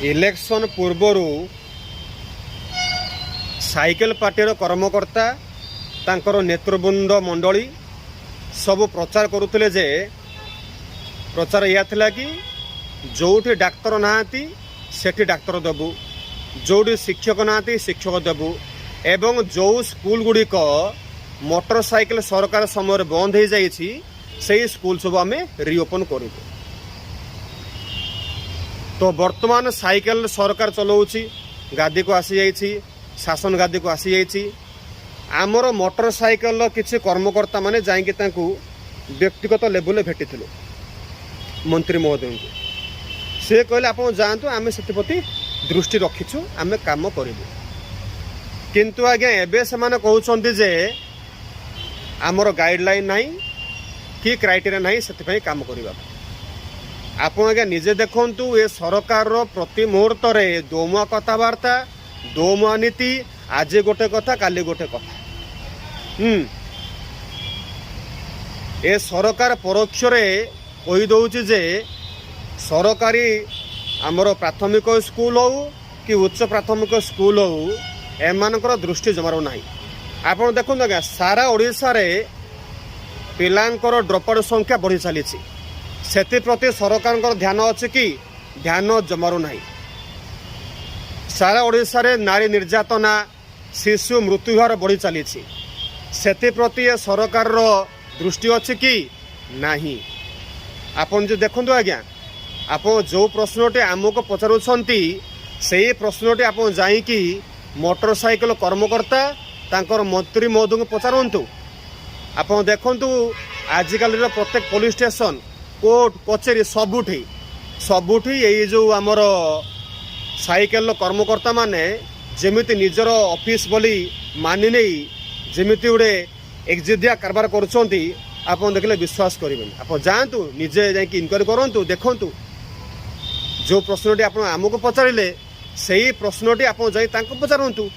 Election पूर्वर cycle पार्टीर कर्मकर्ता तांकर नेतृवृंद मंडली सब प्रचार करुले जे प्रचार या थिला कि जोठी डाक्तर नाहांती सेठी डाक्तर देबू, जोठी शिक्षक नाहांती शिक्षक देबू एवं जो स्कूल गुड़िक मोटरसाइकेल सरकार समय बंद हो जाइछि से स्कूल सब आम रिओपन करूँ। तो वर्तमान साइकेल सरकार चलाउछि, गादी को आसी जाइछि, शासन गादी को आसी जाइछि। आमर मोटरसाइकेल किसी कर्मकर्ता माने जाइके तांकु व्यक्तिगत लेवल भेटिथिलु मंत्री महोदय को। से कहले आपण जातु आम से दृष्टि रखीचु, आम काम करूँ। किंतु आज्ञा एबे से माने कहउछन्ति जे आमर गाइडलाइन नहीं कि क्राइटेरिया नहीं से काम करबा। आप आज्ञा निजे देखंतु ए सरकार प्रति मुहूर्त रे दोमुआ कथबार्ता, दोमुआ नीति, आज गोटे कथा काली गोटे कथा। ए सरकार परोक्ष रे कहि दउछि जे सरकारी आमर प्राथमिक स्कूल हो कि उच्च प्राथमिक स्कूल हो एमानकर दृष्टि जमारो नाही। आपण देखुन आज्ञा सारा ओडिशा रे पिलांकर ड्रपआउट संख्या बढ़ी चली, से सरकार ध्यान अच्छे कि ध्यान जमारू ना। सारा ओडिशा रे नारी निर्यातना, शिशु मृत्यु हार बढ़ी चली, से सरकार दृष्टि अच्छे कि नहीं। आपन जो देखु आज्ञा, आप जो प्रश्नटे आमको पचारुछंती से प्रश्नटे आप जाइकी मोटरसाइकेल कर्मकर्ता तांकर मंत्री महोदय को पचारंतु। आप देखंतु आजिकल प्रत्येक पुलिस स्टेशन, कोर्ट कचेरी सबुठी ये जो आमर साइकेल कर्मकर्ता माने जेमिति निजर ऑफिस बोली मानि नहीं जेमिति गोटे एक्जिडिया कारबार करुछंती। आप देखले विश्वास करेंगे। आप जातु निजे जाकि इनक्वारी करूँ, देखु जो प्रश्नटी आप आमको पचारे से ही प्रश्नटी आप जाई पचारतु।